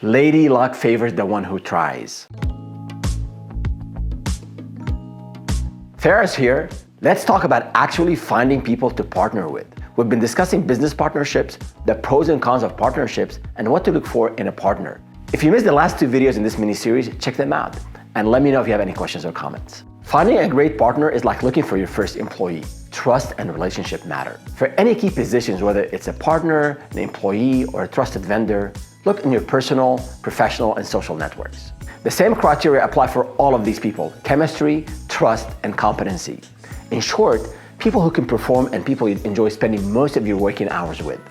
Lady luck favors the one who tries. Ferris here. Let's talk about actually finding people to partner with. We've been discussing business partnerships, the pros and cons of partnerships, and what to look for in a partner. If you missed the last 2 videos in this mini-series, check them out. And let me know if you have any questions or comments. Finding a great partner is like looking for your first employee. Trust and relationship matter. For any key positions, whether it's a partner, an employee, or a trusted vendor, look in your personal, professional, and social networks. The same criteria apply for all of these people: chemistry, trust, and competency. In short, people who can perform and people you enjoy spending most of your working hours with.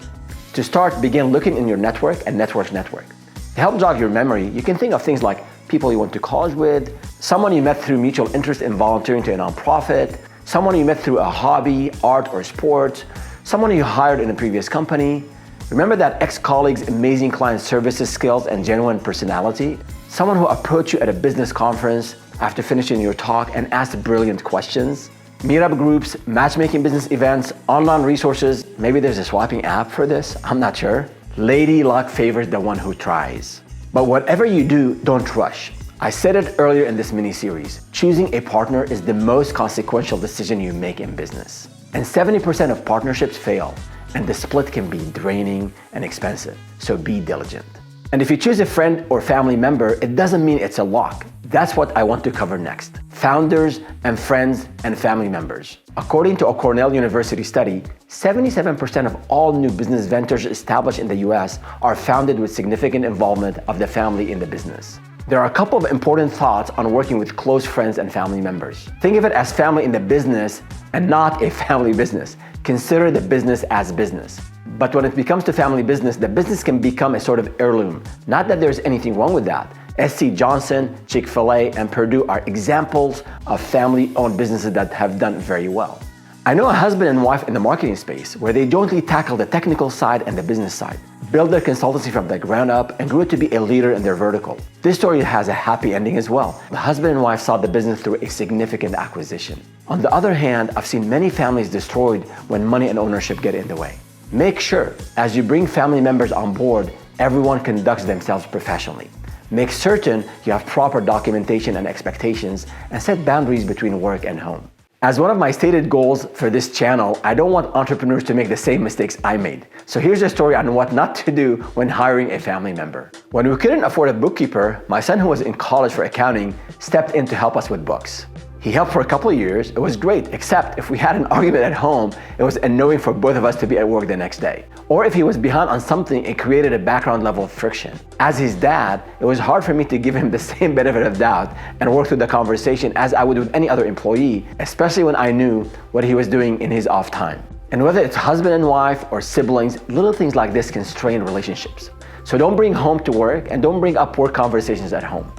To start, begin looking in your network and network. To help jog your memory, you can think of things like people you went to college with, someone you met through mutual interest in volunteering to a nonprofit, someone you met through a hobby, art, or sports, someone you hired in a previous company. Remember that ex-colleague's amazing client services skills and genuine personality? Someone who approached you at a business conference after finishing your talk and asked brilliant questions? Meetup groups, matchmaking business events, online resources. Maybe there's a swiping app for this, I'm not sure. Lady luck favors the one who tries. But whatever you do, don't rush. I said it earlier in this mini-series, choosing a partner is the most consequential decision you make in business. And 70% of partnerships fail, and the split can be draining and expensive, so be diligent. And if you choose a friend or family member, it doesn't mean it's a lock. That's what I want to cover next. Founders and friends and family members. According to a Cornell University study, 77% of all new business ventures established in the US are founded with significant involvement of the family in the business. There are a couple of important thoughts on working with close friends and family members. Think of it as family in the business and not a family business. Consider the business as business. But when it becomes to family business, the business can become a sort of heirloom. Not that there's anything wrong with that. SC Johnson, Chick-fil-A, and Purdue are examples of family-owned businesses that have done very well. I know a husband and wife in the marketing space where they jointly tackle the technical side and the business side, built their consultancy from the ground up, and grew to be a leader in their vertical. This story has a happy ending as well. The husband and wife saw the business through a significant acquisition. On the other hand, I've seen many families destroyed when money and ownership get in the way. Make sure, as you bring family members on board, everyone conducts themselves professionally. Make certain you have proper documentation and expectations, and set boundaries between work and home. As one of my stated goals for this channel, I don't want entrepreneurs to make the same mistakes I made. So here's a story on what not to do when hiring a family member. When we couldn't afford a bookkeeper, my son, who was in college for accounting, stepped in to help us with books. He helped for a couple of years. It was great, except if we had an argument at home, it was annoying for both of us to be at work the next day. Or if he was behind on something, it created a background level of friction. As his dad, it was hard for me to give him the same benefit of doubt and work through the conversation as I would with any other employee, especially when I knew what he was doing in his off time. And whether it's husband and wife or siblings, little things like this can strain relationships. So don't bring home to work, and don't bring up work conversations at home.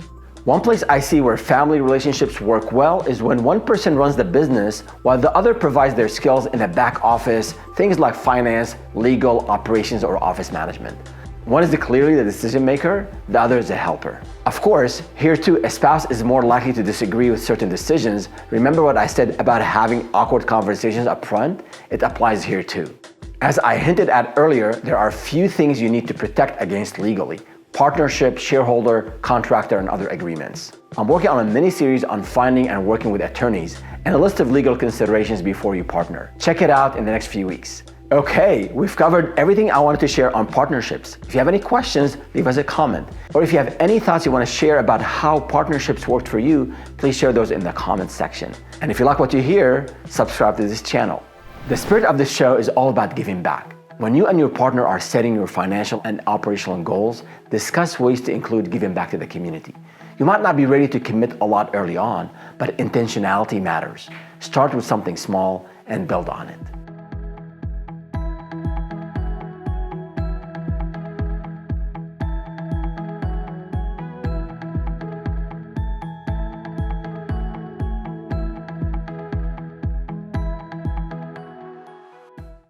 One place I see where family relationships work well is when one person runs the business while the other provides their skills in the back office, things like finance, legal, operations, or office management. One is clearly the decision maker, the other is a helper. Of course, here too, a spouse is more likely to disagree with certain decisions. Remember what I said about having awkward conversations up front? It applies here too. As I hinted at earlier, there are few things you need to protect against legally: partnership, shareholder, contractor, and other agreements. I'm working on a mini-series on finding and working with attorneys and a list of legal considerations before you partner. Check it out in the next few weeks. Okay, we've covered everything I wanted to share on partnerships. If you have any questions, leave us a comment. Or if you have any thoughts you want to share about how partnerships worked for you, please share those in the comments section. And if you like what you hear, subscribe to this channel. The spirit of this show is all about giving back. When you and your partner are setting your financial and operational goals, discuss ways to include giving back to the community. You might not be ready to commit a lot early on, but intentionality matters. Start with something small and build on it.